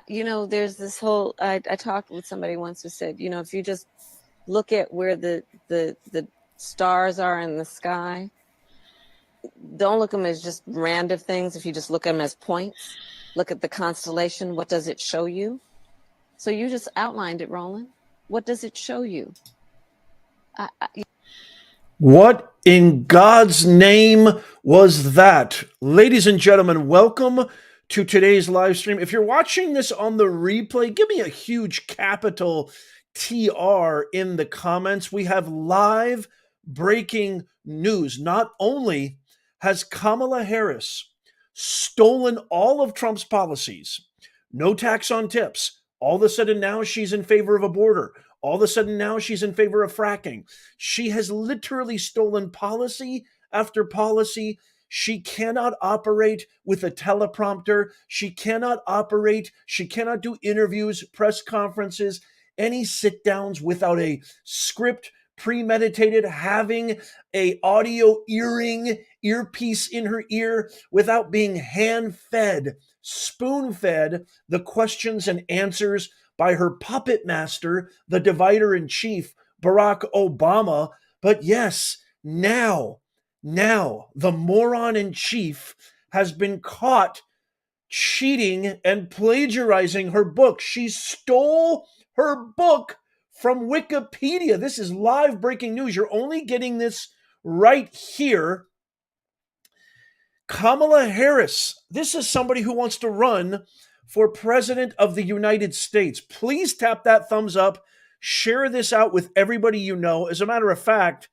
There's this whole. I talked with somebody once who said, if you just look at where the stars are in the sky, don't look at them as just random things. If you just look at them as points, look at the constellation. What does it show you? So you just outlined it, Roland. What does it show you? What in God's name was that? Ladies and gentlemen, welcome to today's live stream. If you're watching this on the replay, give me a huge capital TR in the comments. We have live breaking news. Not only has Kamala Harris stolen all of Trump's policies, no tax on tips, all of a sudden now she's in favor of a border. All of a sudden now she's in favor of fracking. She has literally stolen policy after policy. She cannot operate with a teleprompter. She cannot do interviews, press conferences, any sit downs without a script, premeditated, having a audio earpiece in her ear, without being hand fed, spoon fed the questions and answers by her puppet master, the divider in chief, Barack Obama. But yes, now the moron in chief has been caught cheating and plagiarizing her book. She stole her book from Wikipedia. This is live breaking news. You're only getting this right here. Kamala Harris, this is somebody who wants to run for president of the United States. Please tap that thumbs up. Share this out with everybody you know. As a matter of fact,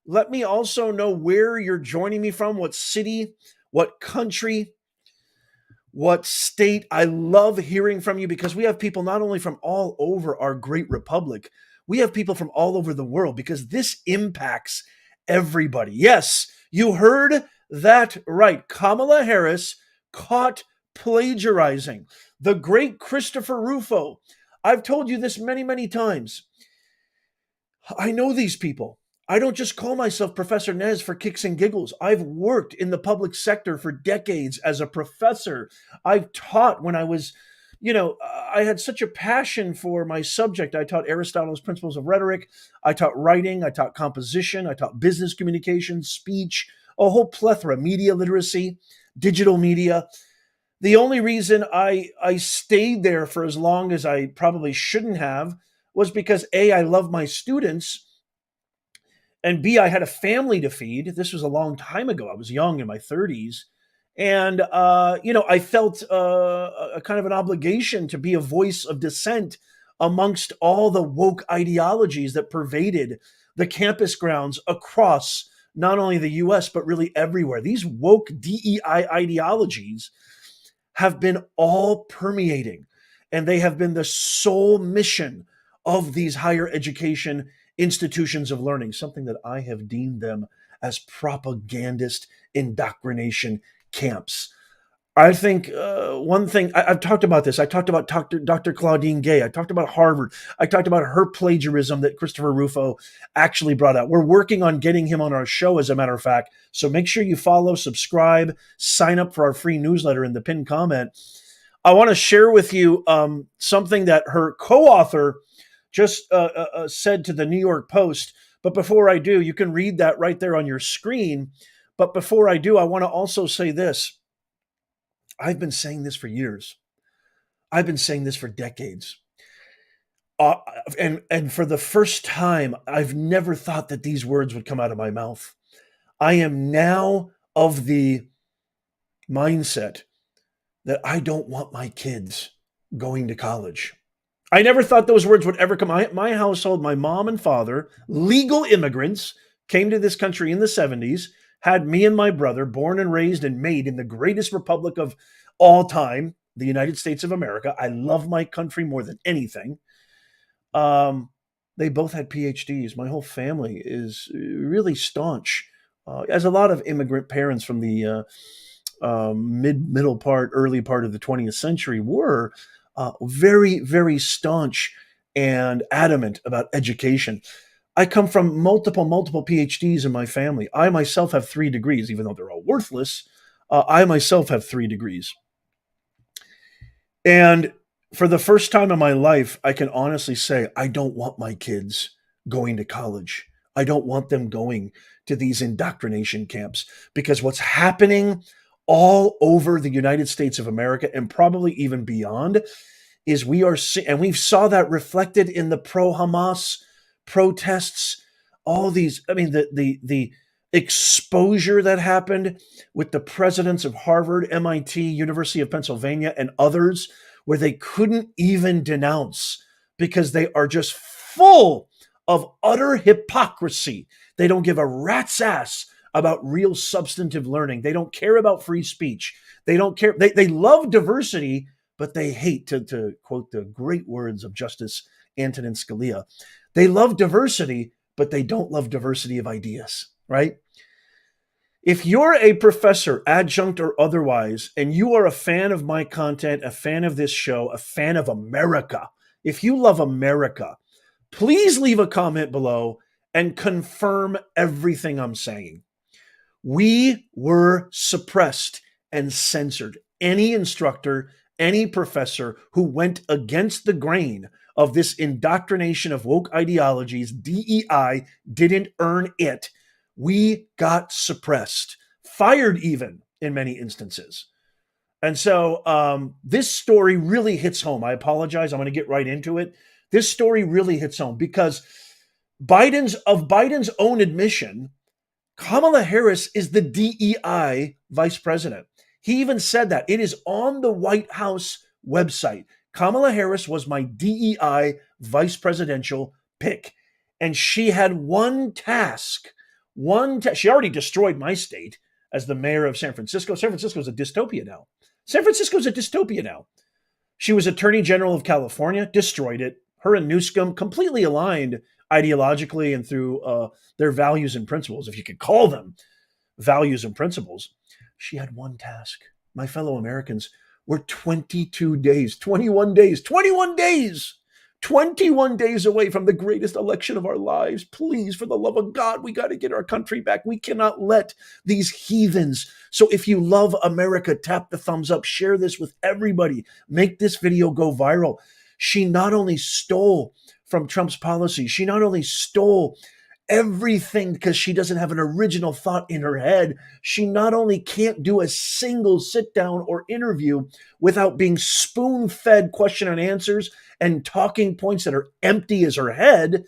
let me also know where you're joining me from, what city, what country, what state. I love hearing from you because we have people not only from all over our great republic, we have people from all over the world because this impacts everybody. Yes, you heard that right. Kamala Harris caught plagiarizing. The great Christopher Rufo. I've told you this many, many times. I know these people. I don't just call myself Professor Nez for kicks and giggles. I've worked in the public sector for decades as a professor. I've taught when I was, I had such a passion for my subject. I taught Aristotle's Principles of Rhetoric. I taught writing. I taught composition. I taught business communication, speech, a whole plethora, media literacy, digital media. The only reason I stayed there for as long as I probably shouldn't have was because A, I love my students, and B, I had a family to feed. This was a long time ago. I was young, in my 30s. And, I felt a kind of an obligation to be a voice of dissent amongst all the woke ideologies that pervaded the campus grounds across not only the US, but really everywhere. These woke DEI ideologies have been all permeating, and they have been the sole mission of these higher education institutions of learning, something that I have deemed them as propagandist indoctrination camps. I think one thing, I've talked about this. I talked about Dr. Claudine Gay. I talked about Harvard. I talked about her plagiarism that Christopher Rufo actually brought out. We're working on getting him on our show, as a matter of fact. So make sure you follow, subscribe, sign up for our free newsletter in the pinned comment. I want to share with you something that her co-author just said to the New York Post. But before I do, you can read that right there on your screen. But before I do, I want to also say this. I've been saying this for years. I've been saying this for decades. And for the first time, I've never thought that these words would come out of my mouth. I am now of the mindset that I don't want my kids going to college. I never thought those words would ever come. My household, my mom and father, legal immigrants, came to this country in the 70s, had me and my brother born and raised and made in the greatest republic of all time, the United States of America. I love my country more than anything. They both had PhDs. My whole family is really staunch, as a lot of immigrant parents from the early part of the 20th century were. Very, very staunch and adamant about education. I come from multiple PhDs in my family. I myself have 3 degrees, even though they're all worthless. I myself have 3 degrees. And For the first time in my life, I can honestly say I don't want my kids going to college. I don't want them going to these indoctrination camps, because what's happening all over the United States of America and probably even beyond is and we saw that reflected in the pro-Hamas protests, all these, I mean, the exposure that happened with the presidents of Harvard, MIT, University of Pennsylvania, and others, where they couldn't even denounce because they are just full of utter hypocrisy. They don't give a rat's ass about real substantive learning. They don't care about free speech. They don't care. They love diversity, but they hate, to quote the great words of Justice Antonin Scalia, they love diversity, but they don't love diversity of ideas, right? If you're a professor, adjunct or otherwise, and you are a fan of my content, a fan of this show, a fan of America, if you love America, please leave a comment below and confirm everything I'm saying. We were suppressed and censored. Any instructor, any professor who went against the grain of this indoctrination of woke ideologies, DEI, didn't earn it. We got suppressed, fired even in many instances. And so this story really hits home. I apologize. I'm going to get right into it. This story really hits home because Biden's own admission, Kamala Harris is the DEI vice president. He even said that. It is on the White House website. Kamala Harris was my DEI vice presidential pick. And she had one task. She already destroyed my state as the mayor of San Francisco. San Francisco is a dystopia now. San Francisco is a dystopia now. She was Attorney General of California, destroyed it. Her and Newsom completely aligned ideologically and through their values and principles, if you could call them values and principles. She had one task. My fellow Americans, we're 22 days, 21 days, 21 days, 21 days away from the greatest election of our lives. Please, for the love of God, we got to get our country back. We cannot let these heathens. So if you love America, tap the thumbs up, share this with everybody, make this video go viral. She not only stole from Trump's policy, she not only stole everything because she doesn't have an original thought in her head. She not only can't do a single sit down or interview without being spoon fed question and answers and talking points that are empty as her head,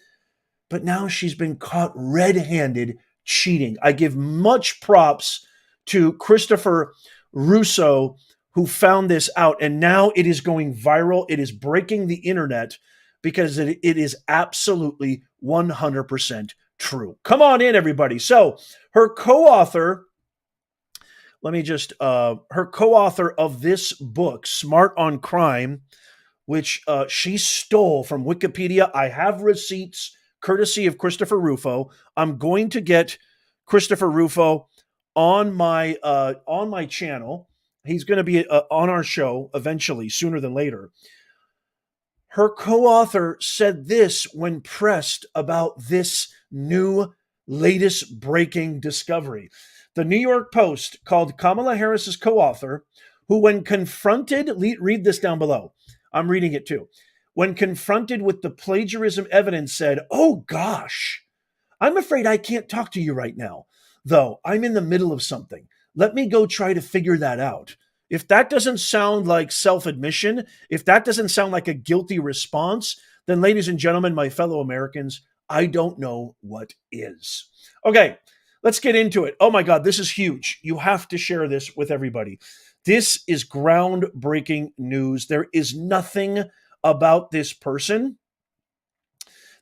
but now she's been caught red handed cheating. I give much props to Christopher Russo, who found this out, and now it is going viral. It is breaking the internet because it is absolutely 100% true. Come on in, everybody. So her co-author, her co-author of this book, Smart on Crime, which she stole from Wikipedia. I have receipts courtesy of Christopher Rufo. I'm going to get Christopher Rufo on my channel. He's going to be on our show eventually, sooner than later. Her co-author said this when pressed about this new latest breaking discovery. The New York Post called Kamala Harris's co-author, who when confronted, read this down below. I'm reading it too. When confronted with the plagiarism evidence said, "Oh gosh, I'm afraid I can't talk to you right now, though I'm in the middle of something. Let me go try to figure that out." If that doesn't sound like self-admission, if that doesn't sound like a guilty response, then ladies and gentlemen, my fellow Americans, I don't know what is. Okay, let's get into it. Oh my God, this is huge. You have to share this with everybody. This is groundbreaking news. There is nothing about this person.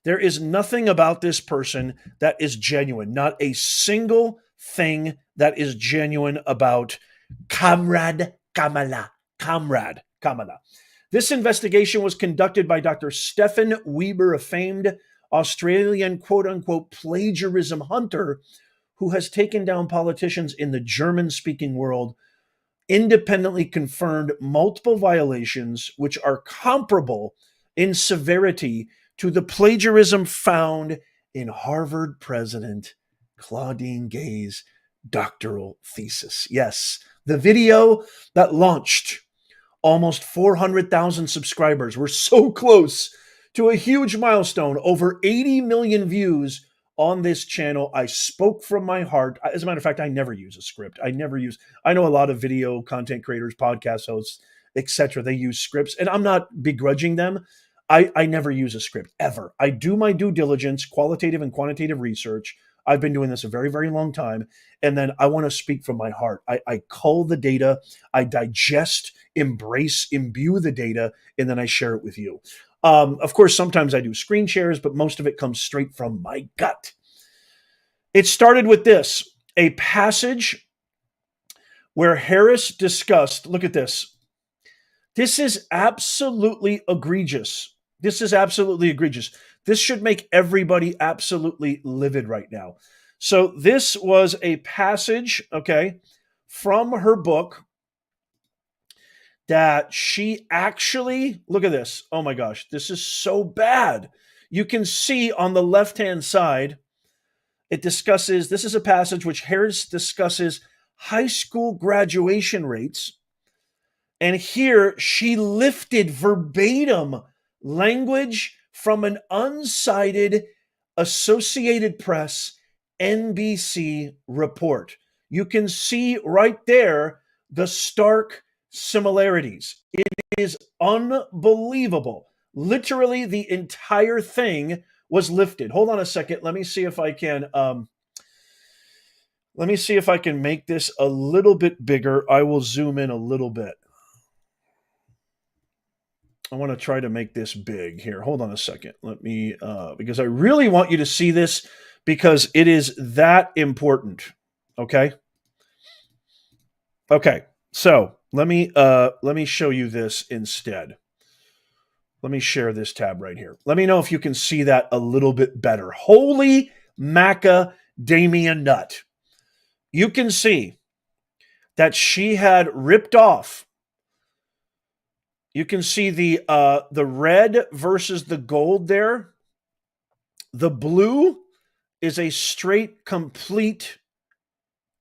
There is nothing about this person that is genuine. Not a single thing that is genuine about Kamala. This investigation was conducted by Dr. Stefan Weber, a famed Australian quote-unquote plagiarism hunter who has taken down politicians in the German-speaking world, independently confirmed multiple violations which are comparable in severity to the plagiarism found in Harvard president Claudine Gay's doctoral thesis. Yes, the video that launched almost 400,000 subscribers. We're so close to a huge milestone, over 80 million views on this channel. I spoke from my heart. As a matter of fact, I never use a script. I know a lot of video content creators, podcast hosts, etc. They use scripts, and I'm not begrudging them. I never use a script, ever. I do my due diligence, qualitative and quantitative research. I've been doing this a very, very long time. And then I want to speak from my heart. I cull the data, I digest, embrace, imbue the data, and then I share it with you. Of course, sometimes I do screen shares, but most of it comes straight from my gut. It started with this, a passage where Harris discussed, look at this. This is absolutely egregious. This is absolutely egregious. This should make everybody absolutely livid right now. So this was a passage, okay, from her book that she actually, look at this. Oh my gosh, this is so bad. You can see on the left-hand side, it discusses, this is a passage which Harris discusses high school graduation rates. And here she lifted verbatim language from an unsighted Associated Press NBC report. You can see right there the stark similarities. It is unbelievable. Literally, the entire thing was lifted. Hold on a second. Let me see if I can. Let me see if I can make this a little bit bigger. I will zoom in a little bit. I want to try to make this big here. Hold on a second. Let me, because I really want you to see this because it is that important. Okay. Okay. So let me show you this instead. Let me share this tab right here. Let me know if you can see that a little bit better. Holy macadamia nut. You can see that she had ripped off. You can see the red versus the gold there. The blue is a straight, complete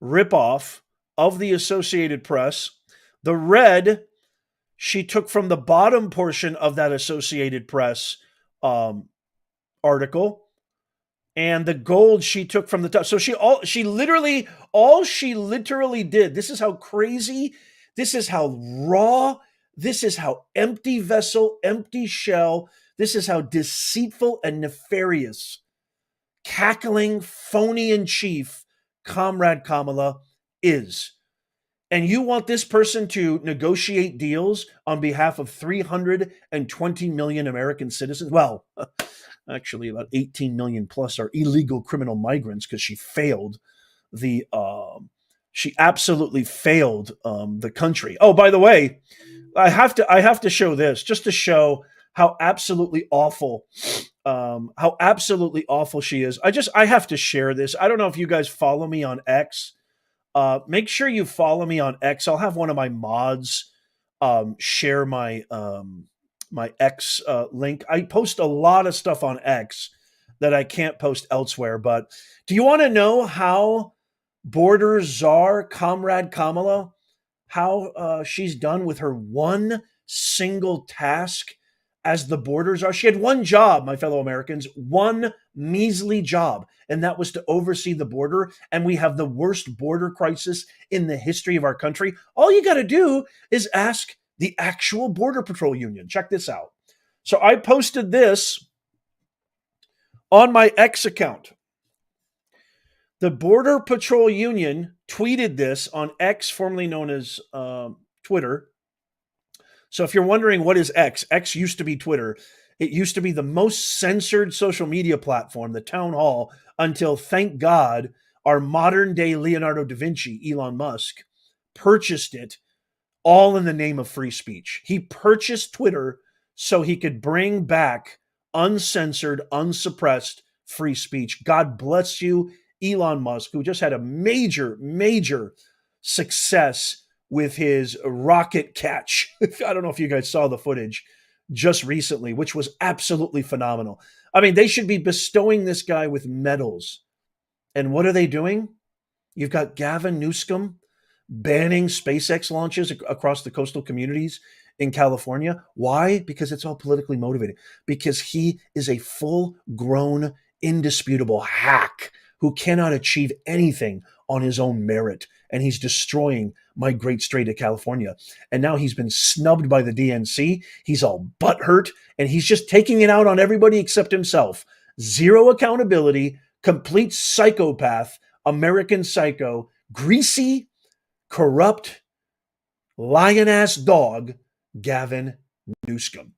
ripoff of the Associated Press. The red she took from the bottom portion of that Associated Press article, and the gold she took from the top. So all she literally did. This is how crazy. This is how raw. This is how empty vessel, empty shell. This is how deceitful and nefarious, cackling, phony in chief, Comrade Kamala is. And you want this person to negotiate deals on behalf of 320 million American citizens? Well, actually about 18 million plus are illegal criminal migrants because she failed she absolutely failed the country. Oh, by the way, I have to show this just to show how absolutely awful she is. I have to share this. I don't know if you guys follow me on X. Make sure you follow me on X. I'll have one of my mods share my my X link. I post a lot of stuff on X that I can't post elsewhere. But do you want to know how border czar Comrade Kamala, how she's done with her one single task as the border czar? She had one job, my fellow Americans, one measly job, and that was to oversee the border. And we have the worst border crisis in the history of our country. All you got to do is ask the actual Border Patrol Union. Check this out. So I posted this on my X account. The Border Patrol Union tweeted this on X, formerly known as Twitter. So if you're wondering what is X, X used to be Twitter. It used to be the most censored social media platform, the town hall, until, thank God, our modern day Leonardo da Vinci, Elon Musk, purchased it, all in the name of free speech. He purchased Twitter so he could bring back uncensored, unsuppressed free speech. God bless you, Elon Musk, who just had a major, major success with his rocket catch. I don't know if you guys saw the footage just recently, which was absolutely phenomenal. I mean, they should be bestowing this guy with medals. And what are they doing? You've got Gavin Newsom banning SpaceX launches across the coastal communities in California. Why? Because it's all politically motivated. Because he is a full-grown, indisputable hack who cannot achieve anything on his own merit. And he's destroying my great state of California. And now he's been snubbed by the DNC. He's all butthurt, and he's just taking it out on everybody except himself. Zero accountability, complete psychopath, American psycho, greasy, corrupt, lion-ass dog, Gavin Newsom.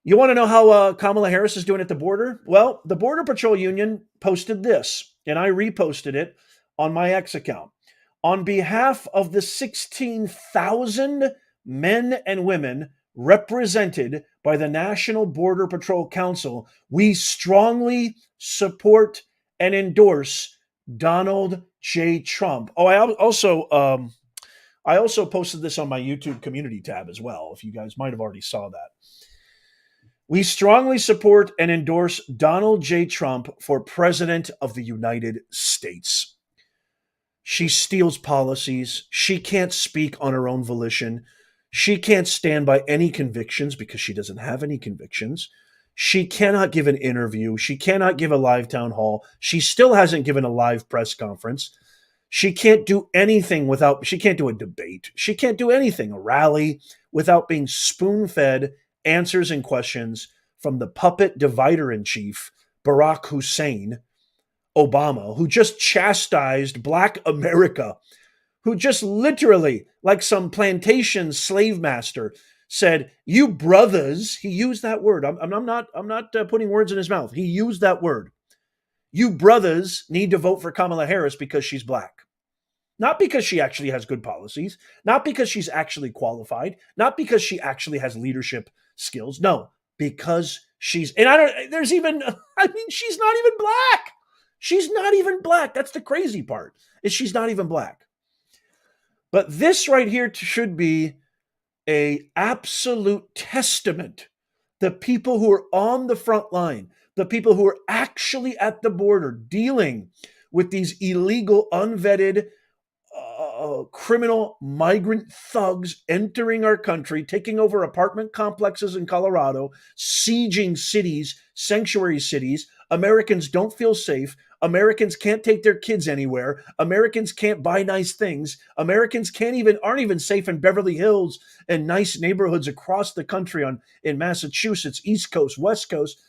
You want to know how Kamala Harris is doing at the border? Well, the Border Patrol Union posted this, and I reposted it on my X account. On behalf of the 16,000 men and women represented by the National Border Patrol Council, we strongly support and endorse Donald J. Trump. Oh, I also posted this on my YouTube community tab as well, if you guys might have already saw that. We strongly support and endorse Donald J. Trump for President of the United States. She steals policies. She can't speak on her own volition. She can't stand by any convictions because she doesn't have any convictions. She cannot give an interview. She cannot give a live town hall. She still hasn't given a live press conference. She can't do anything without, she can't do a debate. She can't do anything, a rally, without being spoon-fed answers and questions from the puppet divider-in-chief, Barack Hussein Obama, who just chastised Black America, who just literally, like some plantation slave master, said, "You brothers," he used that word. I'm not putting words in his mouth. He used that word. "You brothers need to vote for Kamala Harris because she's Black." Not because she actually has good policies, not because she's actually qualified, not because she actually has leadership skills. No, because she's, and she's not even Black. She's not even Black. That's the crazy part, is she's not even Black. But this right here should be a absolute testament. The people who are on the front line, the people who are actually at the border dealing with these illegal, unvetted, criminal migrant thugs entering our country, taking over apartment complexes in Colorado, sieging cities, sanctuary cities. Americans don't feel safe. Americans can't take their kids anywhere. Americans can't buy nice things. Americans aren't even safe in Beverly Hills and nice neighborhoods across the country in Massachusetts, East Coast, West Coast,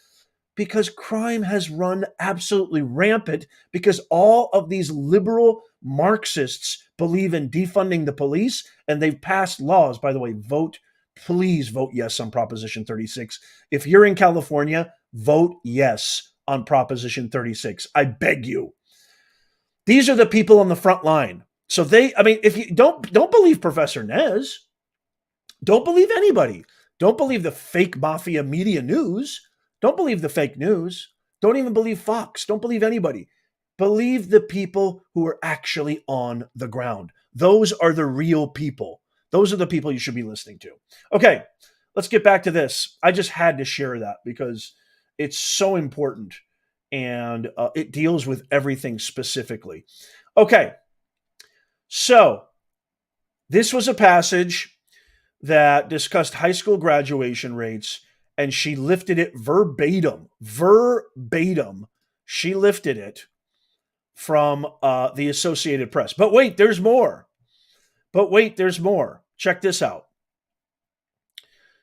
because crime has run absolutely rampant, because all of these liberal Marxists believe in defunding the police, and they've passed laws. By the way, please vote yes on Proposition 36. If you're in California, vote yes on Proposition 36. I beg you. These are the people on the front line. So if you don't believe Professor Nez, don't believe anybody. Don't believe the fake mafia media news. Don't believe the fake news. Don't even believe Fox. Don't believe anybody. Believe the people who are actually on the ground. Those are the real people. Those are the people you should be listening to. Okay, let's get back to this. I just had to share that because it's so important, and it deals with everything specifically. Okay, so this was a passage that discussed high school graduation rates, and she lifted it verbatim. She lifted it from the Associated Press. But wait, there's more. Check this out.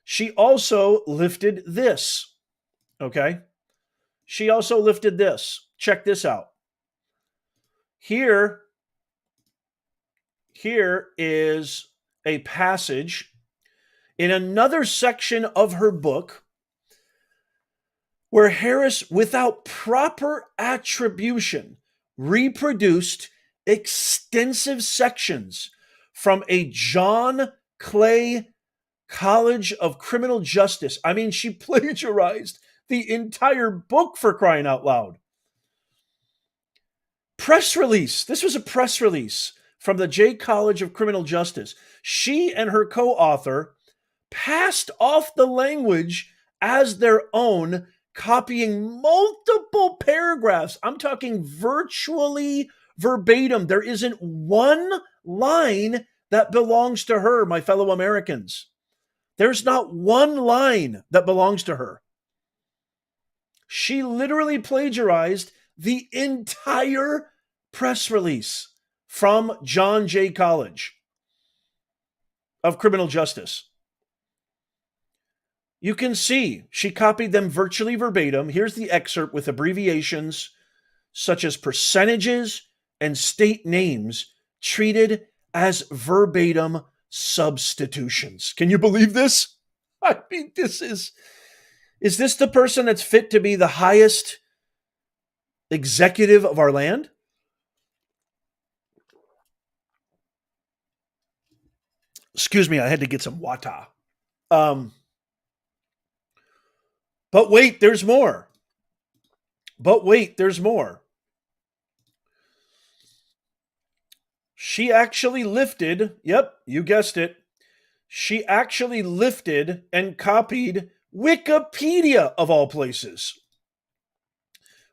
She also lifted this. Okay? She also lifted this. Check this out. Here is a passage in another section of her book where Harris, without proper attribution, reproduced extensive sections from a John Clay College of Criminal Justice. I mean, she plagiarized the entire book, for crying out loud. Press release. This was a press release from the J College of Criminal Justice. She and her co-author passed off the language as their own, copying multiple paragraphs. I'm talking virtually verbatim. There isn't one line that belongs to her, my fellow Americans. There's not one line that belongs to her. She literally plagiarized the entire press release from John Jay College of Criminal Justice. You can see she copied them virtually verbatim. Here's the excerpt with abbreviations such as percentages and state names treated as verbatim substitutions. Can you believe this? I mean, this is this the person that's fit to be the highest executive of our land? Excuse me, I had to get some water. But wait, there's more. She actually lifted, yep, you guessed it. She actually lifted and copied Wikipedia of all places.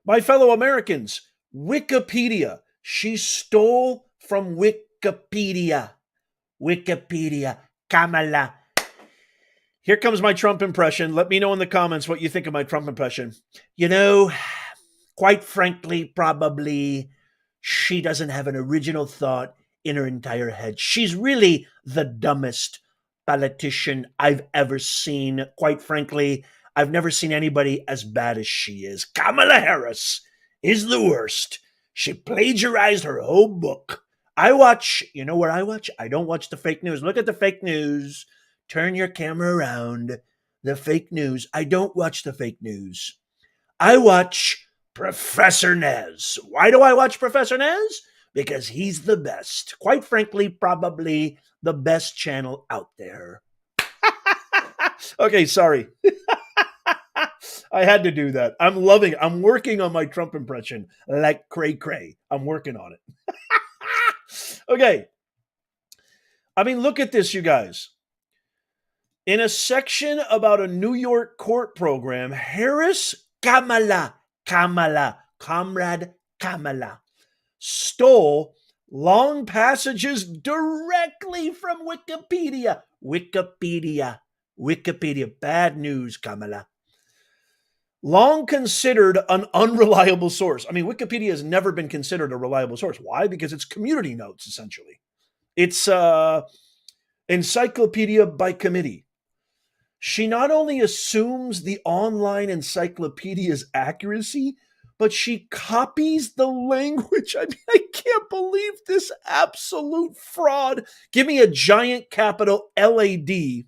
My fellow Americans, Wikipedia. She stole from Wikipedia. Wikipedia. Kamala. Here comes my Trump impression. Let me know in the comments what you think of my Trump impression. You know, quite frankly, probably she doesn't have an original thought in her entire head. She's really the dumbest politician I've ever seen. Quite frankly, I've never seen anybody as bad as she is. Kamala Harris is the worst. She plagiarized her whole book. I watch, you know what I watch? I don't watch the fake news. Look at the fake news. Turn your camera around. The fake news. I don't watch the fake news. I watch Professor Nez. Why do I watch Professor Nez? Because he's the best. Quite frankly, probably the best channel out there. Okay, sorry. I had to do that. I'm working on my Trump impression like cray cray. I'm working on it. Okay. I mean, look at this, you guys. In a section about a New York court program, Kamala, Comrade Kamala, stole long passages directly from Wikipedia. Wikipedia. Bad news, Kamala. Long considered an unreliable source. I mean, Wikipedia has never been considered a reliable source. Why? Because it's community notes, essentially. It's encyclopedia by committee. She not only assumes the online encyclopedia's accuracy, but she copies the language. I mean, I can't believe this absolute fraud. Give me a giant capital LAD in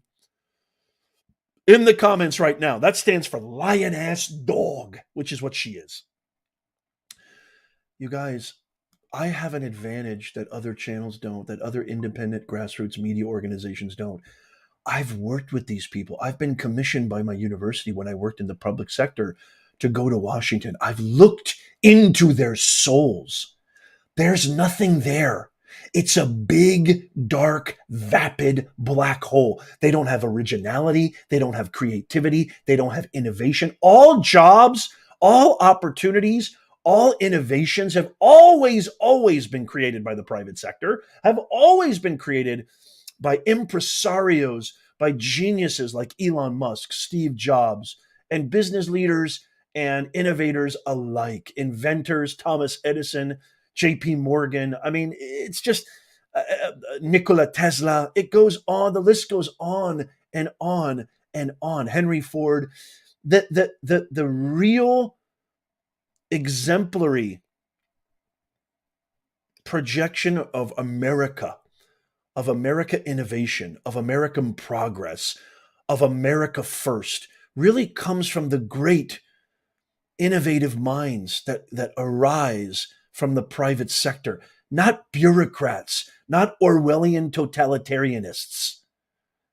the comments right now. That stands for lion ass dog, which is what she is. You guys, I have an advantage that other channels don't, that other independent grassroots media organizations don't. I've worked with these people. I've been commissioned by my university when I worked in the public sector to go to Washington. I've looked into their souls. There's nothing there. It's a big, dark, vapid black hole. They don't have originality. They don't have creativity. They don't have innovation. All jobs, all opportunities, all innovations have always been created by the private sector, have always been created by impresarios, by geniuses like Elon Musk, Steve Jobs, and business leaders and innovators alike, inventors, Thomas Edison, JP Morgan. I mean, it's just Nikola Tesla. It goes on. The list goes on and on and on. Henry Ford. The real exemplary projection of America innovation, of American progress, of America first, really comes from the great innovative minds that arise from the private sector, not bureaucrats, not Orwellian totalitarianists,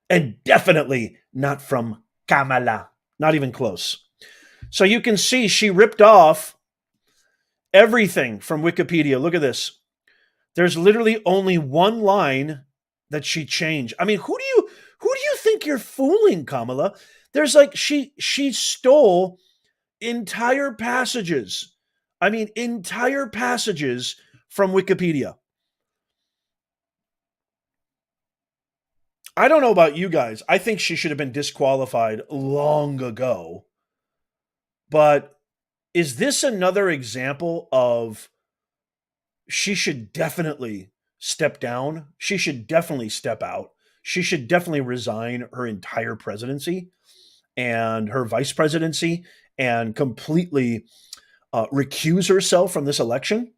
and definitely not from Kamala, not even close. So you can see she ripped off everything from Wikipedia. Look at this. There's literally only one line that she changed. I mean, who do you think you're fooling, Kamala? There's like she stole entire passages. I mean, entire passages from Wikipedia. I don't know about you guys. I think she should have been disqualified long ago. But is this another example of she should definitely step down? She should definitely step out. She should definitely resign her entire presidency and her vice presidency and completely recuse herself from this election?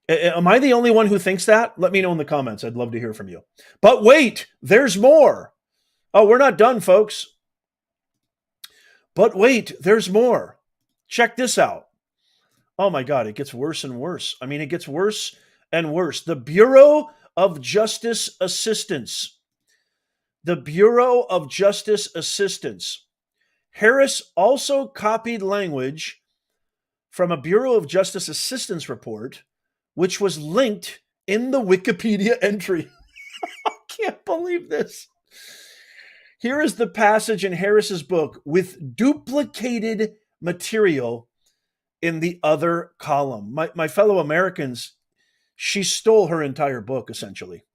Am I the only one who thinks that? Let me know in the comments. I'd love to hear from you. But wait, there's more. Oh, we're not done, folks. But wait, there's more. Check this out. Oh my God, it gets worse and worse. I mean, it gets worse and worse. The Bureau of Justice Assistance. The Bureau of Justice Assistance. Harris also copied language from a Bureau of Justice Assistance report, which was linked in the Wikipedia entry. I can't believe this. Here is the passage in Harris's book with duplicated material in the other column. My fellow Americans, she stole her entire book, essentially.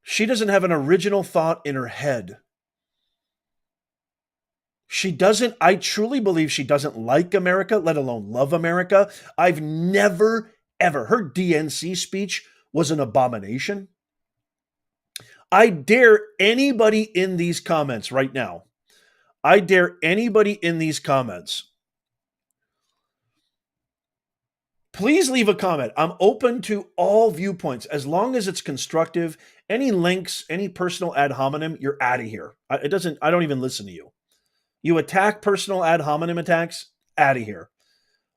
She doesn't have an original thought in her head. She doesn't, I truly believe she doesn't like America, let alone love America. I've never, ever, her DNC speech was an abomination. I dare anybody in these comments right now. I dare anybody in these comments. Please leave a comment. I'm open to all viewpoints as long as it's constructive. Any links, any personal ad hominem, you're out of here. I don't even listen to you. You attack personal ad hominem attacks, out of here.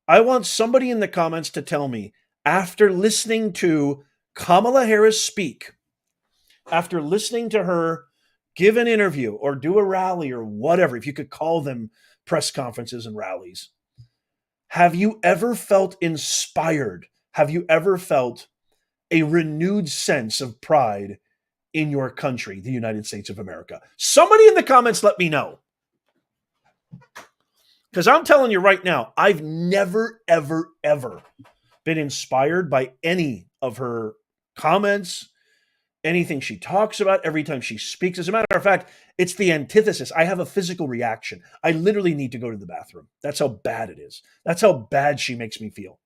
I want somebody in the comments to tell me, after listening to Kamala Harris speak, after listening to her give an interview or do a rally or whatever, if you could call them press conferences and rallies, have you ever felt inspired? Have you ever felt a renewed sense of pride in your country, the United States of America? Somebody in the comments let me know. Because I'm telling you right now, I've never, ever, ever been inspired by any of her comments, anything she talks about, every time she speaks. As a matter of fact, it's the antithesis. I have a physical reaction. I literally need to go to the bathroom. That's how bad it is. That's how bad she makes me feel.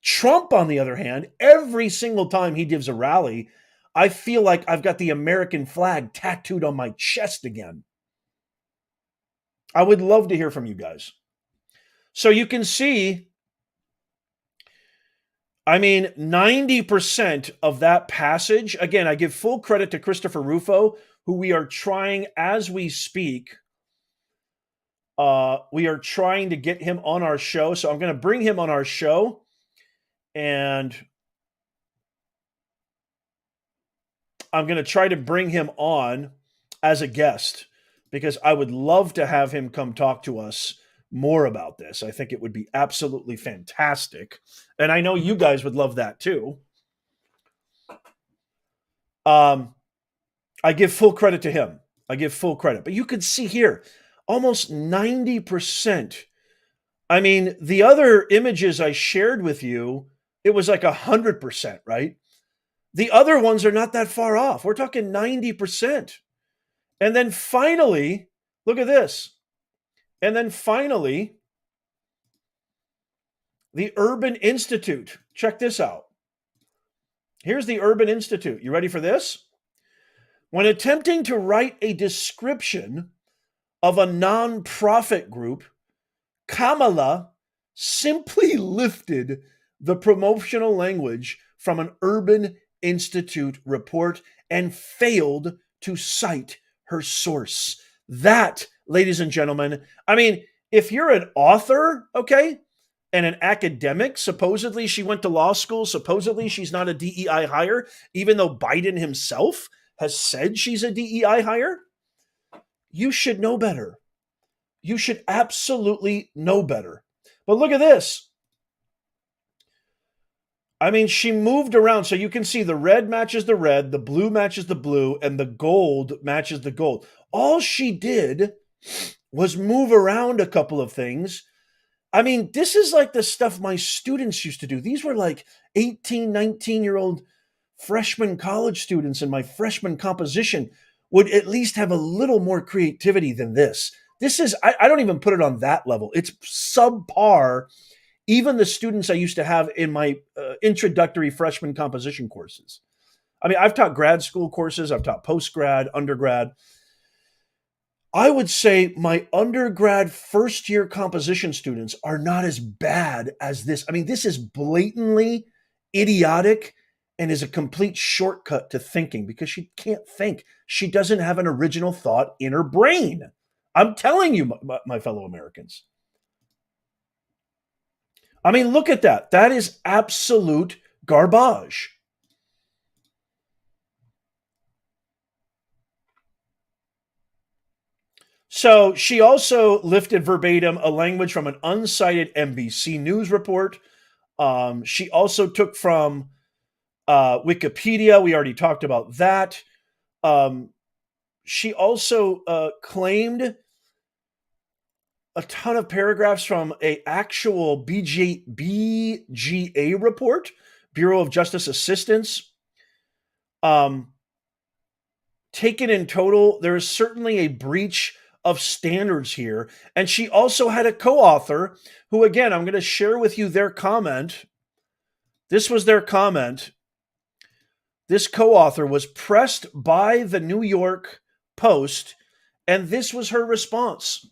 Trump, on the other hand, every single time he gives a rally, I feel like I've got the American flag tattooed on my chest again. I would love to hear from you guys. So you can see, I mean, 90% of that passage, again, I give full credit to Christopher Rufo, who we are trying, as we speak, we are trying to get him on our show. So I'm going to bring him on our show, and I'm going to try to bring him on as a guest, because I would love to have him come talk to us more about this. I think it would be absolutely fantastic. And I know you guys would love that too. I give full credit to him. I give full credit. But you can see here, almost 90%. I mean, the other images I shared with you, it was like 100%, right? The other ones are not that far off. We're talking 90%. And then finally, look at this. And then finally, the Urban Institute. Check this out. Here's the Urban Institute. You ready for this? When attempting to write a description of a nonprofit group, Kamala simply lifted the promotional language from an Urban Institute report and failed to cite her source. That, ladies and gentlemen, I mean, if you're an author, okay, and an academic, supposedly she went to law school, supposedly she's not a DEI hire, even though Biden himself has said she's a DEI hire, you should know better. You should absolutely know better. But look at this. I mean, she moved around. So you can see the red matches the red, the blue matches the blue, and the gold matches the gold. All she did was move around a couple of things. I mean, this is like the stuff my students used to do. These were like 18, 19-year-old freshman college students in my freshman composition would at least have a little more creativity than this. This is, I don't even put it on that level. It's subpar. Even the students I used to have in my introductory freshman composition courses. I mean, I've taught grad school courses, I've taught post grad, undergrad. I would say my undergrad first year composition students are not as bad as this. I mean, this is blatantly idiotic and is a complete shortcut to thinking because she can't think. She doesn't have an original thought in her brain. I'm telling you, my fellow Americans. I mean, look at that. That is absolute garbage. So she also lifted verbatim a language from an uncited NBC News report. She also took from Wikipedia. We already talked about that. She also claimed a ton of paragraphs from a actual BGA report, Bureau of Justice Assistance. Taken in total, there is certainly a breach of standards here. And she also had a co-author who, again, I'm going to share with you their comment. This was their comment. This co-author was pressed by the New York Post, and this was her response.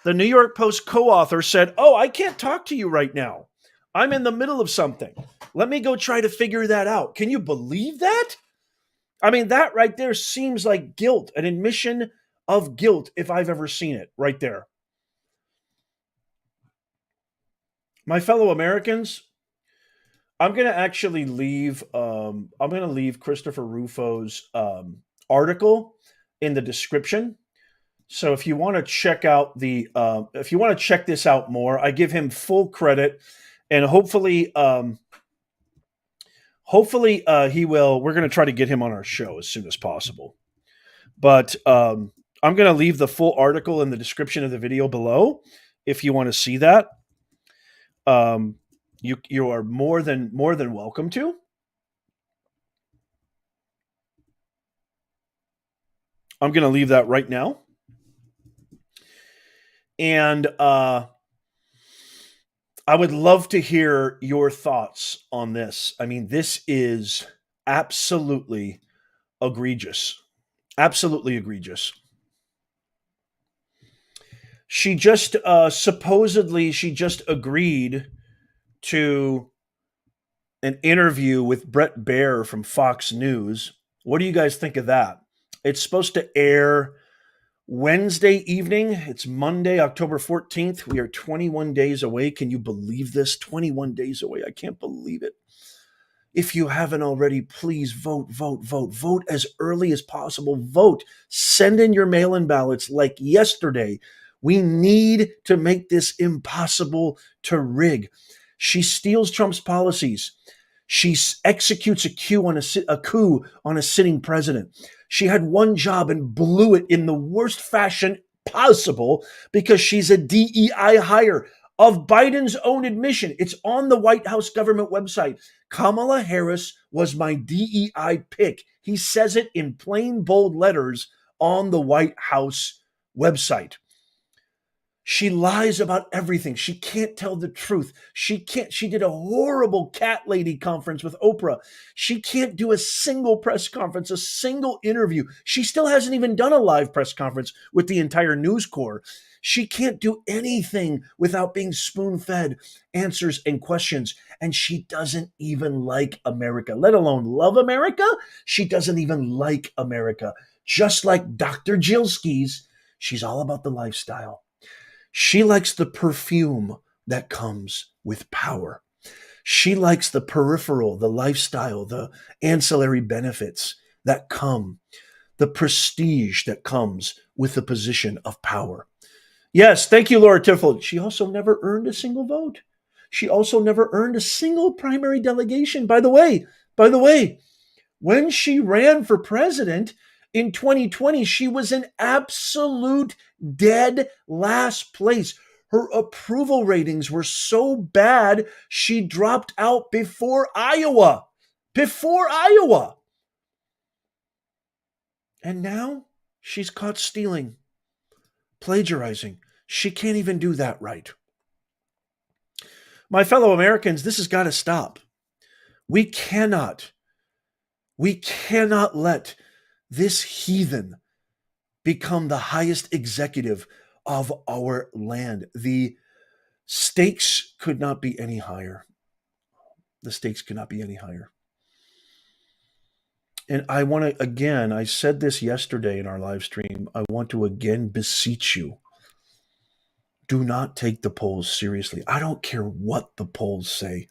The New York Post co-author said, "Oh, I can't talk to you right now. I'm in the middle of something. Let me go try to figure that out." Can you believe that? I mean, that right there seems like guilt, an admission of guilt if I've ever seen it right there. My fellow Americans, I'm going to actually leave. I'm going to leave Christopher Rufo's article in the description. So if you want to check out if you want to check this out more, I give him full credit, and hopefully he will. We're going to try to get him on our show as soon as possible. But I'm going to leave the full article in the description of the video below if you want to see that. You are more than welcome to. I'm going to leave that right now. And I would love to hear your thoughts on this. I mean, this is absolutely egregious. Absolutely egregious. She just supposedly agreed to an interview with Brett Baer from Fox News. What do you guys think of that? It's supposed to air Wednesday evening. It's Monday, October 14th. We are 21 days away. Can you believe this? 21 days away. I can't believe it. If you haven't already, please vote, vote, vote, vote as early as possible. Vote. Send in your mail-in ballots like yesterday. We need to make this impossible to rig. She steals Trump's policies. She executes a coup on a sitting president. She had one job and blew it in the worst fashion possible because she's a DEI hire. Of Biden's own admission, it's on the White House government website. Kamala Harris was my DEI pick. He says it in plain, bold letters on the White House website. She lies about everything. She can't tell the truth. She did a horrible cat lady conference with Oprah. She can't do a single press conference, a single interview. She still hasn't even done a live press conference with the entire News Corps. She can't do anything without being spoon-fed answers and questions. And she doesn't even like America, let alone love America. She doesn't even like America. Just like Dr. Jilskis, she's all about the lifestyle. She likes the perfume that comes with power. She likes the peripheral, the lifestyle, the ancillary benefits that come, the prestige that comes with the position of power. Yes, thank you, Laura Tiffel. She also never earned a single vote. She also never earned a single primary delegation. By the way, when she ran for president in 2020, she was in absolute dead last place. Her approval ratings were so bad, she dropped out before Iowa. before Iowa. And now she's caught stealing, plagiarizing. She can't even do that right. My fellow Americans, this has got to stop. We cannot let this heathen become the highest executive of our land. The stakes could not be any higher. The stakes could not be any higher. And I want to, again, I said this yesterday in our live stream. I want to again beseech you. Do not take the polls seriously. I don't care what the polls say.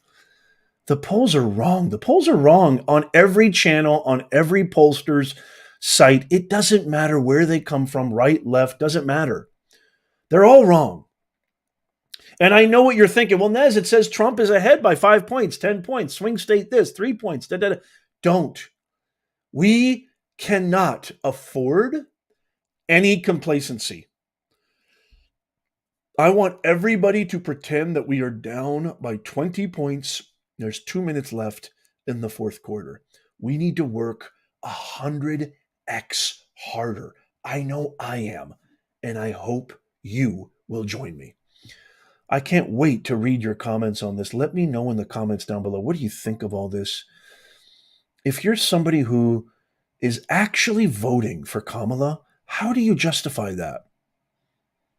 The polls are wrong. The polls are wrong on every channel, on every pollster's site. It doesn't matter where they come from, right, left, doesn't matter. They're all wrong. And I know what you're thinking. Well, Nez, it says Trump is ahead by 5 points, 10 points, swing state this, 3 points. Da, da, da. Don't. We cannot afford any complacency. I want everybody to pretend that we are down by 20 points. There's 2 minutes left in the fourth quarter. We need to work 100x harder. I know I am, and I hope you will join me. I can't wait to read your comments on this. Let me know in the comments down below. What do you think of all this? If you're somebody who is actually voting for Kamala, how do you justify that?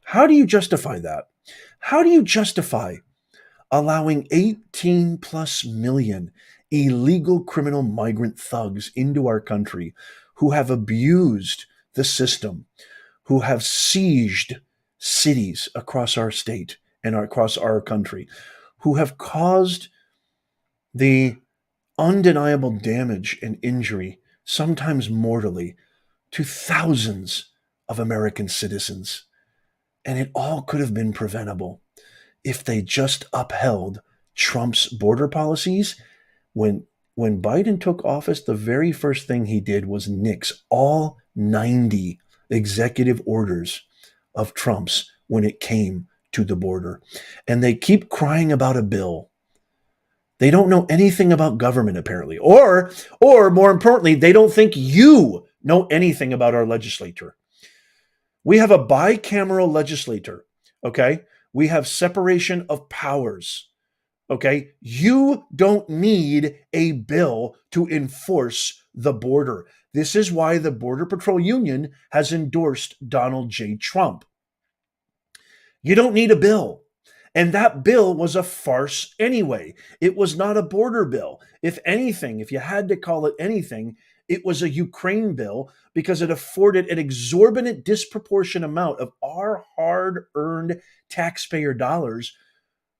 How do you justify that? How do you justify allowing 18 plus million illegal criminal migrant thugs into our country who have abused the system, who have sieged cities across our state and across our country, who have caused the undeniable damage and injury, sometimes mortally, to thousands of American citizens. And it all could have been preventable if they just upheld Trump's border policies. When Biden took office, the very first thing he did was nix all 90 executive orders of Trump's when it came to the border. And they keep crying about a bill. They don't know anything about government, apparently. Or more importantly, they don't think you know anything about our legislature. We have a bicameral legislature, okay? We have separation of powers, okay? You don't need a bill to enforce the border. This is why the Border Patrol Union has endorsed Donald J. Trump. You don't need a bill. And that bill was a farce anyway. It was not a border bill. If anything, if you had to call it anything, it was a Ukraine bill because it afforded an exorbitant, disproportionate amount of our hard-earned taxpayer dollars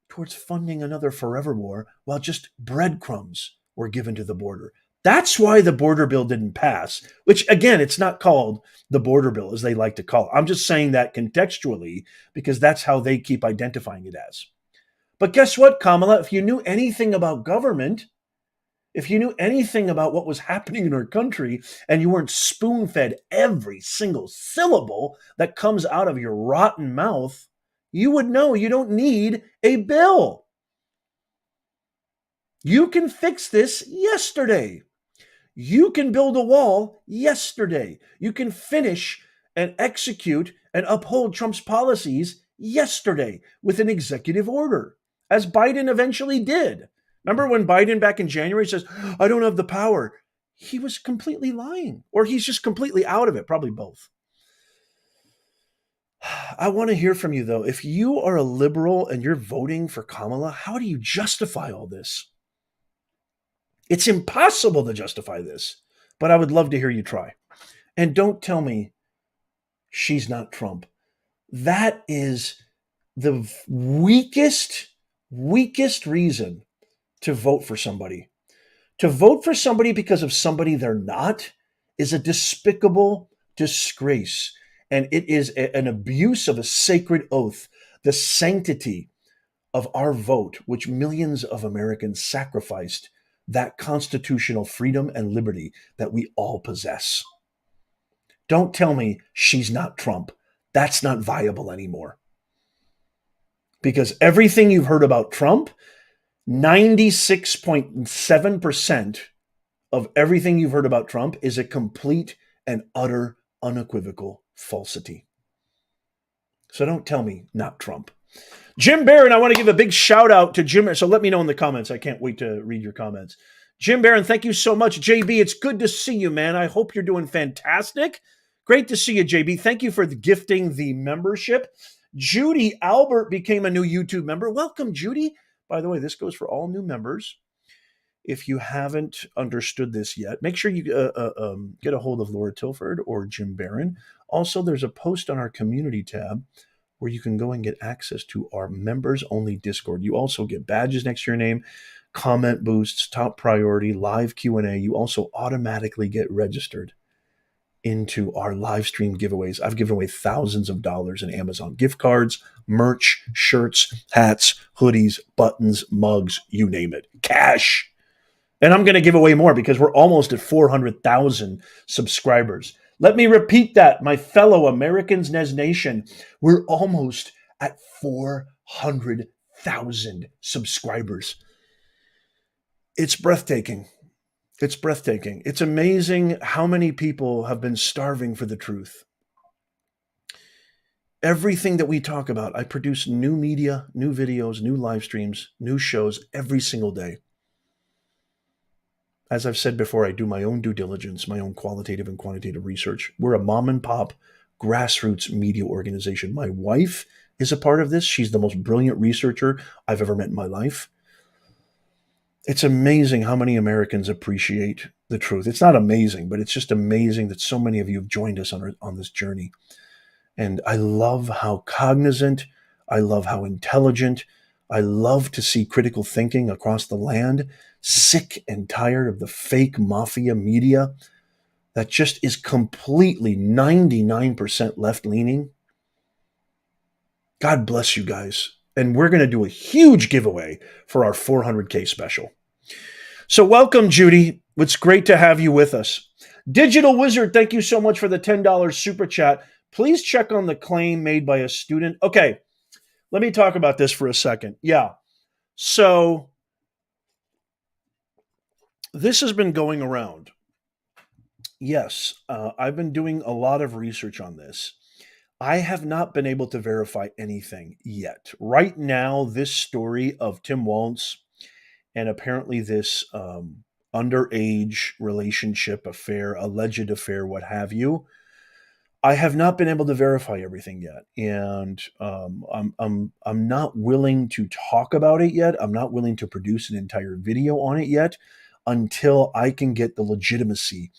towards funding another forever war, while just breadcrumbs were given to the border. That's why the border bill didn't pass, which, again, it's not called the border bill, as they like to call it. I'm just saying that contextually because that's how they keep identifying it as. But guess what, Kamala? If you knew anything about government, if you knew anything about what was happening in our country and you weren't spoon-fed every single syllable that comes out of your rotten mouth, you would know you don't need a bill. You can fix this yesterday. You can build a wall yesterday. You can finish and execute and uphold Trump's policies yesterday with an executive order, as Biden eventually did. Remember when Biden back in January says, I don't have the power? He was completely lying, or he's just completely out of it, probably both. I want to hear from you, though. If you are a liberal and you're voting for Kamala, how do you justify all this? It's impossible to justify this, but I would love to hear you try. And don't tell me she's not Trump. That is the weakest reason to vote for somebody. To vote for somebody because of somebody they're not is a despicable disgrace. And it is an abuse of a sacred oath, the sanctity of our vote, which millions of Americans sacrificed, that constitutional freedom and liberty that we all possess. Don't tell me she's not Trump. That's not viable anymore. Because everything you've heard about Trump, 96.7% of everything you've heard about Trump is a complete and utter unequivocal falsity. So don't tell me not Trump. Jim Barron, I want to give a big shout out to Jim. So let me know in the comments. I can't wait to read your comments. Jim Barron, thank you so much. JB, it's good to see you, man. I hope you're doing fantastic. Great to see you, JB. Thank you for gifting the membership. Judy Albert became a new YouTube member. Welcome, Judy. By the way, this goes for all new members. If you haven't understood this yet, make sure you get a hold of Laura Tilford or Jim Barron. Also, there's a post on our community tab where you can go and get access to our members-only Discord. You also get badges next to your name, comment boosts, top priority, live Q&A. You also automatically get registered into our live stream giveaways. I've given away thousands of dollars in Amazon gift cards, merch, shirts, hats, hoodies, buttons, mugs, you name it. Cash. And I'm going to give away more because we're almost at 400,000 subscribers. Let me repeat that, my fellow Americans, Nez Nation. We're almost at 400,000 subscribers. It's breathtaking. It's breathtaking. It's amazing how many people have been starving for the truth. Everything that we talk about, I produce new media, new videos, new live streams, new shows every single day. As I've said before, I do my own due diligence, my own qualitative and quantitative research. We're a mom and pop grassroots media organization. My wife is a part of this. She's the most brilliant researcher I've ever met in my life. It's amazing how many Americans appreciate the truth. It's not amazing, but it's just amazing that so many of you have joined us on this journey. And I love how cognizant, I love how intelligent, I love to see critical thinking across the land. Sick and tired of the fake mafia media that just is completely 99% left-leaning. God bless you guys. And we're going to do a huge giveaway for our 400K special. So welcome, Judy. It's great to have you with us. Digital Wizard, thank you so much for the $10 super chat. Please check on the claim made by a student. Okay, let me talk about this for a second. Yeah, so this has been going around. Yes, I've been doing a lot of research on this. I have not been able to verify anything yet. Right now, this story of Tim Walz and apparently this underage relationship affair, alleged affair, what have you, I have not been able to verify everything yet, and I'm not willing to talk about it yet. I'm not willing to produce an entire video on it yet until I can get the legitimacy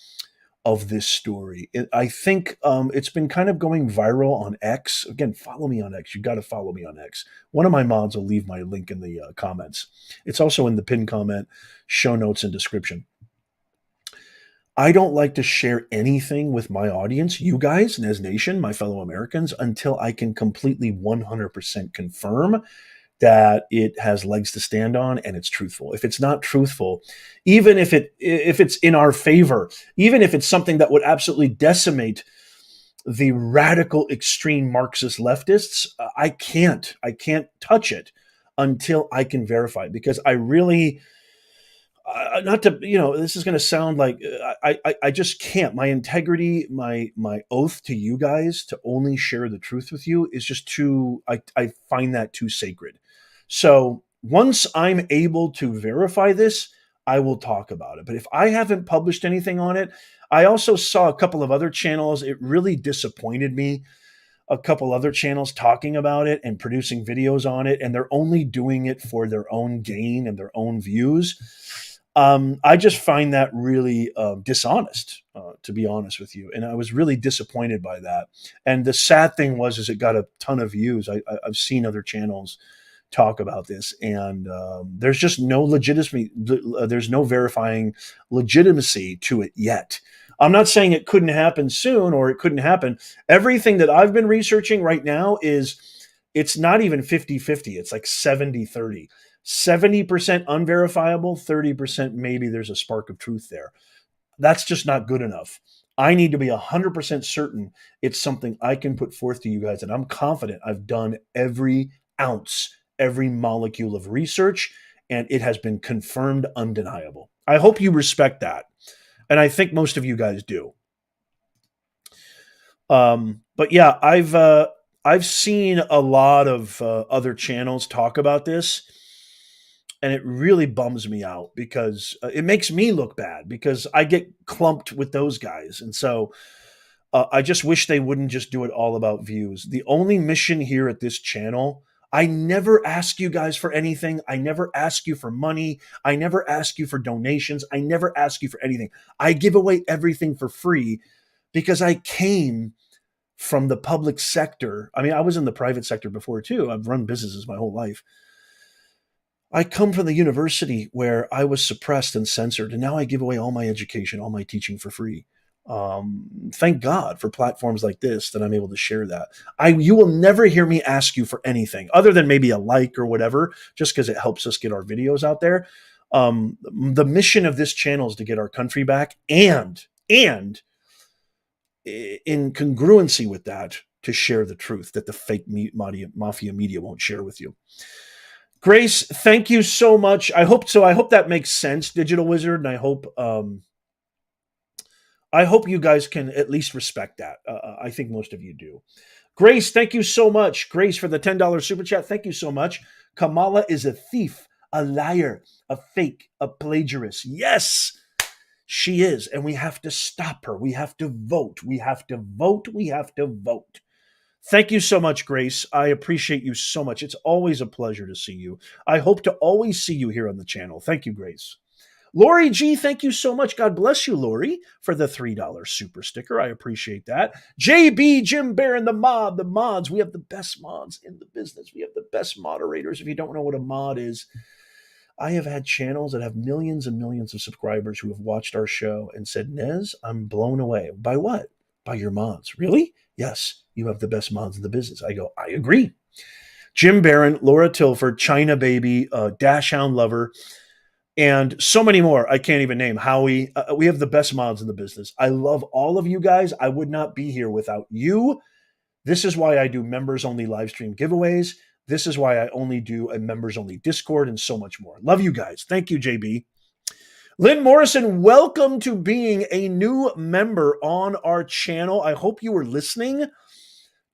of this story. I think it's been kind of going viral on X. Again, follow me on X. You got to follow me on X. One of my mods will leave my link in the comments. It's also in the pinned comment, show notes, and description. I don't like to share anything with my audience, you guys, Nez Nation, my fellow Americans, until I can completely 100% confirm that it has legs to stand on and it's truthful. If it's not truthful, even if it's in our favor, even if it's something that would absolutely decimate the radical extreme Marxist leftists, I can't touch it until I can verify it, because I really not to, this is going to sound like I just can't. My integrity, my oath to you guys to only share the truth with you is just too, I find that too sacred. So once I'm able to verify this, I will talk about it. But if I haven't published anything on it, I also saw a couple of other channels. It really disappointed me. A couple other channels talking about it and producing videos on it, and they're only doing it for their own gain and their own views. I just find that really dishonest, to be honest with you. And I was really disappointed by that. And the sad thing is it got a ton of views. I've seen other channels talk about this, and there's just no legitimacy. There's no verifying legitimacy to it yet. I'm not saying it couldn't happen soon or it couldn't happen. Everything that I've been researching right now it's not even 50-50. It's like 70-30. 70% unverifiable, 30% maybe there's a spark of truth there. That's just not good enough. I need to be 100% certain it's something I can put forth to you guys, and I'm confident I've done every ounce, every molecule of research and it has been confirmed undeniable. I hope you respect that. And I think most of you guys do. But yeah, I've seen a lot of other channels talk about this, and it really bums me out because it makes me look bad because I get clumped with those guys, and so I just wish they wouldn't just do it all about views. The only mission here at this channel, I never ask you guys for anything. I never ask you for money. I never ask you for donations. I never ask you for anything. I give away everything for free because I came from the public sector. I mean, I was in the private sector before too. I've run businesses my whole life. I come from the university where I was suppressed and censored, and now I give away all my education, all my teaching for free. Thank God for platforms like this that I'm able to share that. You will never hear me ask you for anything other than maybe a like or whatever, just because it helps us get our videos out there. The mission of this channel is to get our country back, and in congruency with that, to share the truth that the fake mafia media won't share with you. Grace, thank you so much. I hope so. I hope that makes sense, Digital Wizard, and I hope you guys can at least respect that. I think most of you do. Grace, thank you so much. Grace, for the $10 super chat, thank you so much. Kamala is a thief, a liar, a fake, a plagiarist. Yes, she is, and we have to stop her. We have to vote. We have to vote. We have to vote. Thank you so much, Grace. I appreciate you so much. It's always a pleasure to see you. I hope to always see you here on the channel. Thank you, Grace. Lori G, thank you so much. God bless you, Lori, for the $3 super sticker. I appreciate that. JB, Jim Barron, the mods. We have the best mods in the business. We have the best moderators. If you don't know what a mod is, I have had channels that have millions and millions of subscribers who have watched our show and said, Nez, I'm blown away. By what? By your mods. Really? Yes, you have the best mods in the business. I go, I agree. Jim Barron, Laura Tilford, China Baby, Dash Hound Lover, and so many more I can't even name. Howie, we have the best mods in the business. I love all of you guys. I would not be here without you. This is why I do members-only live stream giveaways. This is why I only do a members-only Discord and so much more. Love you guys. Thank you, JB. Lynn Morrison, welcome to being a new member on our channel. I hope you were listening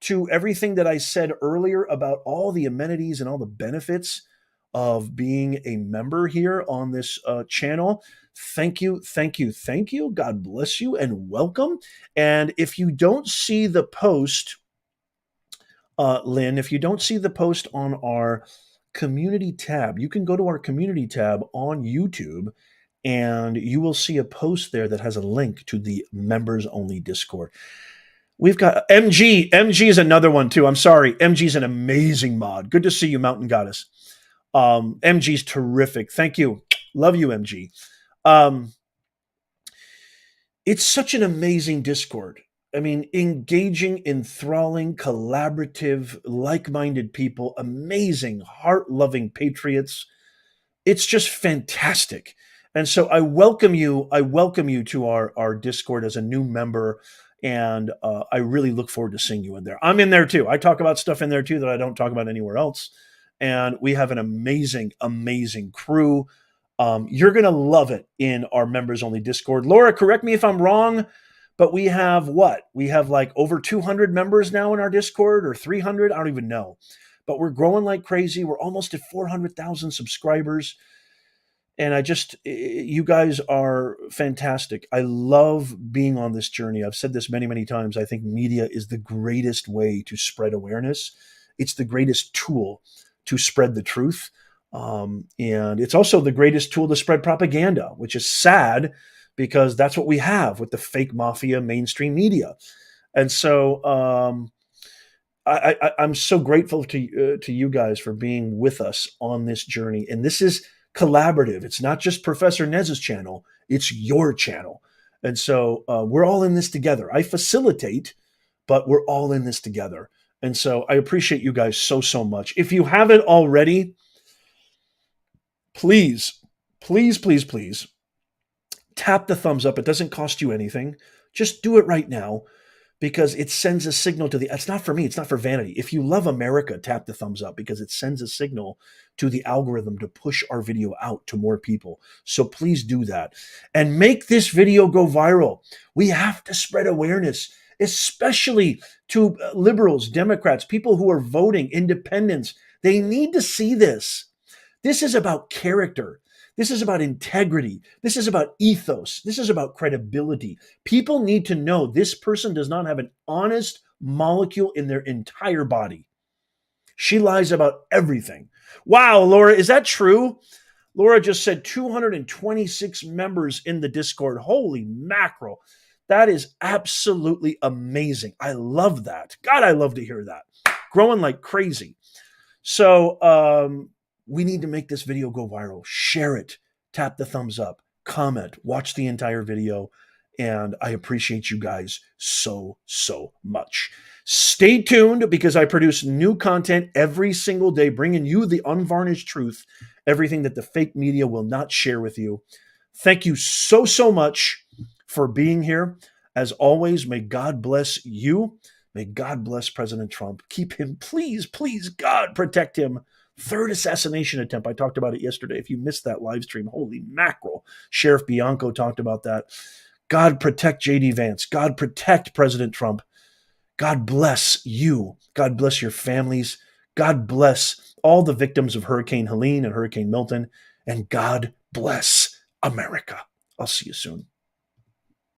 to everything that I said earlier about all the amenities and all the benefits of being a member here on this channel. Thank you, thank you, thank you. God bless you and welcome. And if you don't see the post, Lynn, if you don't see the post on our community tab, you can go to our community tab on YouTube and you will see a post there that has a link to the members only Discord. We've got MG. MG is another one too. I'm sorry. MG is an amazing mod. Good to see you, Mountain Goddess. MG's terrific. Thank you. Love you, MG. It's such an amazing Discord. I mean, engaging, enthralling, collaborative, like-minded people, amazing, heart-loving patriots. It's just fantastic. And so I welcome you to our Discord as a new member. And I really look forward to seeing you in there. I'm in there too. I talk about stuff in there too that I don't talk about anywhere else. And we have an amazing, amazing crew. You're going to love it in our members only Discord. Laura, correct me if I'm wrong, but we have what? We have like over 200 members now in our Discord, or 300. I don't even know, but we're growing like crazy. We're almost at 400,000 subscribers. And you guys are fantastic. I love being on this journey. I've said this many, many times. I think media is the greatest way to spread awareness. It's the greatest tool to spread the truth. And it's also the greatest tool to spread propaganda, which is sad because that's what we have with the fake mafia mainstream media. And so I'm so grateful to you guys for being with us on this journey. And this is collaborative. It's not just Professor Nez's channel, it's your channel. And so we're all in this together. I facilitate, but we're all in this together. And so I appreciate you guys so, so much. If you haven't already, please, please, please, please tap the thumbs up. It doesn't cost you anything. Just do it right now. because it sends a signal to the, it's not for me, it's not for vanity. If you love America, tap the thumbs up because it sends a signal to the algorithm to push our video out to more people. So please do that and make this video go viral. We have to spread awareness, especially to liberals, Democrats, people who are voting, independents. They need to see this. This is about character. This is about integrity. This is about ethos. This is about credibility. People need to know this person does not have an honest molecule in their entire body. She lies about everything. Wow, Laura, is that true? Laura just said 226 members in the Discord. Holy mackerel. That is absolutely amazing. I love that. God, I love to hear that. Growing like crazy. So we need to make this video go viral. Share it. Tap the thumbs up. Comment. Watch the entire video. And I appreciate you guys so, so much. Stay tuned because I produce new content every single day, bringing you the unvarnished truth, everything that the fake media will not share with you. Thank you so, so much for being here. As always, may God bless you. May God bless President Trump. Keep him, please, please, God, protect him. Third assassination attempt. I talked about it yesterday. If you missed that live stream, holy mackerel. Sheriff Bianco talked about that. God protect J.D. Vance. God protect President Trump. God bless you. God bless your families. God bless all the victims of Hurricane Helene and Hurricane Milton. And God bless America. I'll see you soon.